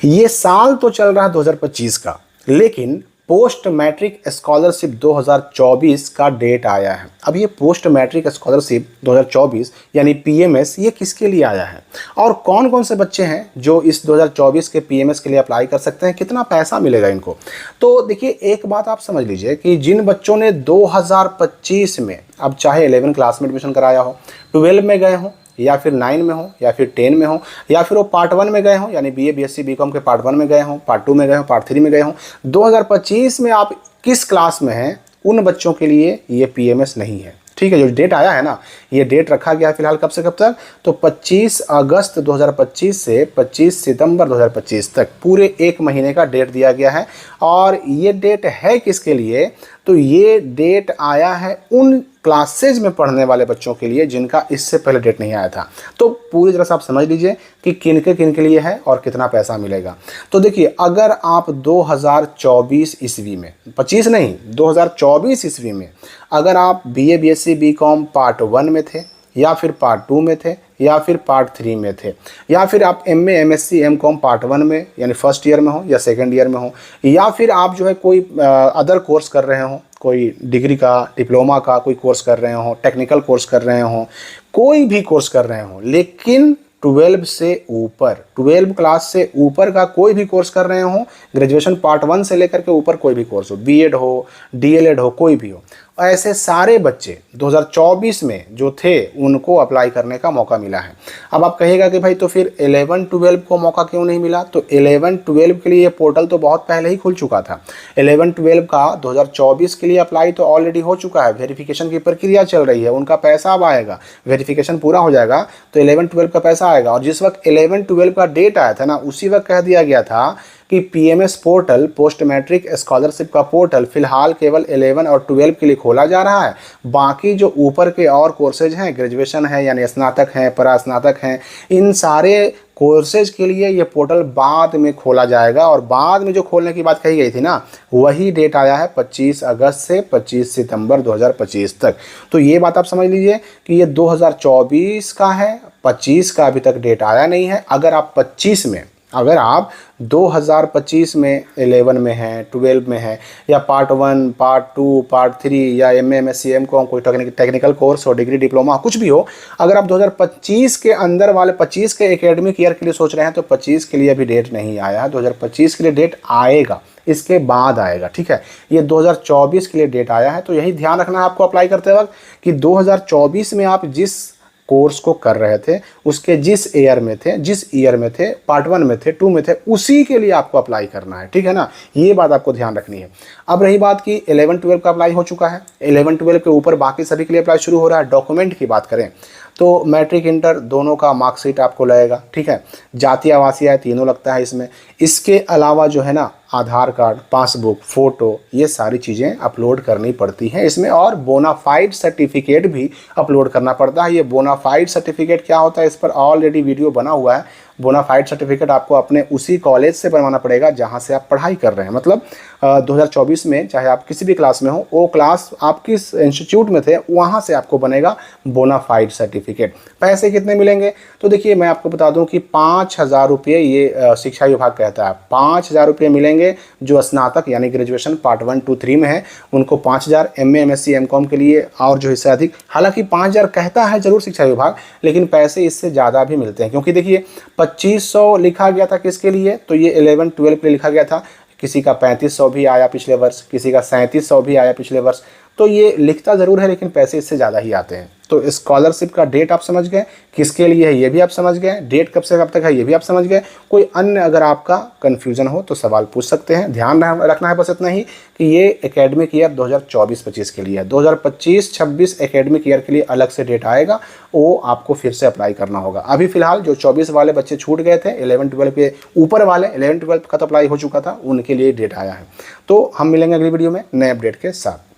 ये साल तो चल रहा है 2025 का, लेकिन पोस्ट मैट्रिक स्कॉलरशिप 2024 का डेट आया है। अब ये पोस्ट मैट्रिक स्कॉलरशिप 2024 यानी पीएमएस ये किसके लिए आया है और कौन कौन से बच्चे हैं जो इस 2024 के पीएमएस के लिए अप्लाई कर सकते हैं, कितना पैसा मिलेगा इनको। तो देखिए, एक बात आप समझ लीजिए कि जिन बच्चों ने 2025 में, अब चाहे 11 क्लास में एडमिशन कराया हो, 12 में गए हों, या फिर 9 में हो, या फिर 10 में हो, या फिर वो पार्ट 1 में गए हों, यानी बीए बीएससी बीकॉम के पार्ट 1 में गए हों, पार्ट 2 में गए हों, पार्ट 3 में गए हों, 2025 में आप किस क्लास में हैं, उन बच्चों के लिए ये पीएमएस नहीं है। ठीक है, जो डेट आया है ना, ये डेट रखा गया है फिलहाल कब से कब तक, तो 25 अगस्त 2025 से 25 सितंबर 2025 तक पूरे एक महीने का डेट दिया गया है। और ये डेट है किसके लिए, तो ये डेट आया है उन क्लासेज में पढ़ने वाले बच्चों के लिए जिनका इससे पहले डेट नहीं आया था। तो पूरी तरह से आप समझ लीजिए कि किन के लिए है और कितना पैसा मिलेगा। तो देखिए, अगर आप 2024 ईस्वी में, 25 नहीं 2024 ईस्वी में अगर आप बीए बीएससी बीकॉम पार्ट 1 में थे, या फिर पार्ट 2 में थे, या फिर पार्ट 3 में थे, या फिर आप एमए एमएससी एमकॉम पार्ट 1 में यानी फर्स्ट ईयर में हो या सेकंड ईयर में हो, या फिर आप जो है कोई अदर कोर्स कर रहे हो, कोई डिग्री का डिप्लोमा का कोई कोर्स कर रहे हो, टेक्निकल कोर्स कर रहे हो, कोई भी कोर्स कर रहे हो, लेकिन 12 से ऊपर, 12 क्लास से ऊपर का कोई भी कोर्स कर रहे हो, ग्रेजुएशन पार्ट 1 से लेकर के ऊपर कोई भी कोर्स हो, बीएड हो, डीएलएड हो, कोई भी हो, ऐसे सारे बच्चे 2024 में जो थे उनको अप्लाई करने का मौका मिला है। अब आप कहिएगा कि भाई तो फिर 11-12 को मौका क्यों नहीं मिला, तो 11-12 के लिए ये पोर्टल तो बहुत पहले ही खुल चुका था। 11-12 का 2024 के लिए अप्लाई तो ऑलरेडी हो चुका है, वेरिफिकेशन की प्रक्रिया चल रही है, उनका पैसा अब आएगा, वेरिफिकेशन पूरा हो जाएगा तो 11-12 का पैसा आएगा। और जिस वक्त 11-12 का डेट आया था ना, उसी वक्त कह दिया गया था कि PMS portal, post matric scholarship का पोर्टल फिलहाल केवल 11 और 12 के लिए खोला जा रहा है। बाकी जो ऊपर के और कोर्सेज हैं, ग्रेजुएशन है यानी स्नातक हैं, परास्नातक हैं, इन सारे कोर्सेज के लिए ये पोर्टल बाद में खोला जाएगा। और बाद में जो खोलने की बात कही गई थी ना, वही डेट आया है 25 अगस्त से 25 सितंबर 2025 तक। तो ये बात आप समझ लीजिए कि ये 2024 का है, 25 का अभी तक डेट आया नहीं है। अगर आप 25 में, अगर आप 2025 में 11 में हैं, 12 में हैं, या पार्ट 1, पार्ट 2, पार्ट 3, या एमए एमएससी एमकॉम कोई टेक्निकल कोर्स हो, डिग्री डिप्लोमा कुछ भी हो, अगर आप 2025 के अंदर वाले 25 के एकेडमिक ईयर के लिए सोच रहे हैं तो 25 के लिए अभी डेट नहीं आया है। 2025 के लिए डेट आएगा, इसके बाद आएगा। ठीक है, ये 2024 के लिए डेट आया है। तो यही ध्यान रखना है आपको अप्लाई करते वक्त कि 2024 में आप जिस कोर्स को कर रहे थे, उसके जिस ईयर में थे, पार्ट 1 में थे, 2 में थे, उसी के लिए आपको अप्लाई करना है। ठीक है ना, ये बात आपको ध्यान रखनी है। अब रही बात कि 11-12 का अप्लाई हो चुका है, 11-12 के ऊपर बाकी सभी के लिए अप्लाई शुरू हो रहा है। डॉक्यूमेंट की बात करें तो मैट्रिक इंटर दोनों का मार्कशीट आपको लगेगा। ठीक है, जातीय आवासीय तीनों लगता है इसमें। इसके अलावा जो है ना, आधार कार्ड, पासबुक, फ़ोटो, ये सारी चीज़ें अपलोड करनी पड़ती हैं इसमें। और बोनाफाइड सर्टिफिकेट भी अपलोड करना पड़ता है। ये बोनाफाइड सर्टिफिकेट क्या होता है, इस पर ऑलरेडी वीडियो बना हुआ है। बोनाफाइड सर्टिफिकेट आपको अपने उसी कॉलेज से बनवाना पड़ेगा जहाँ से आप पढ़ाई कर रहे हैं। मतलब 2024 में चाहे आप किसी भी क्लास में हो, वो क्लास आप किस इंस्टीट्यूट में थे वहाँ से आपको बनेगा बोनाफाइड सर्टिफिकेट। पैसे कितने मिलेंगे, तो देखिए मैं आपको बता दूं कि 5,000 रुपये ये शिक्षा विभाग कहता है। 5,000 रुपये मिलेंगे जो स्नातक यानी ग्रेजुएशन पार्ट 1, 2, 3 में है, उनको 5,000, एमए एमएससी एमकॉम के लिए और जो इससे अधिक। हालांकि 5,000 कहता है जरूर शिक्षा विभाग, लेकिन पैसे इससे ज़्यादा भी मिलते हैं, क्योंकि देखिए 2500 लिखा गया था किसके लिए, तो ये 11-12 के लिए लिखा गया था। किसी का 3500 भी आया पिछले वर्ष, किसी का 3700 भी आया पिछले वर्ष। तो ये लिखता ज़रूर है, लेकिन पैसे इससे ज़्यादा ही आते हैं। तो स्कॉलरशिप का डेट आप समझ गए, किसके लिए है ये भी आप समझ गए, डेट कब से कब तक है ये भी आप समझ गए। कोई अन्य अगर आपका कन्फ्यूज़न हो तो सवाल पूछ सकते हैं। ध्यान रखना है बस इतना ही कि ये एकेडमिक ईयर 2024-25 के लिए है। 2025-26 एकेडमिक ईयर के लिए अलग से डेट आएगा, वो आपको फिर से अप्लाई करना होगा। अभी फिलहाल जो 24 वाले बच्चे छूट गए थे, 11-12 के ऊपर वाले, 11-12 का तो अप्लाई हो चुका था, उनके लिए डेट आया है। तो हम मिलेंगे अगली वीडियो में नए अपडेट के साथ।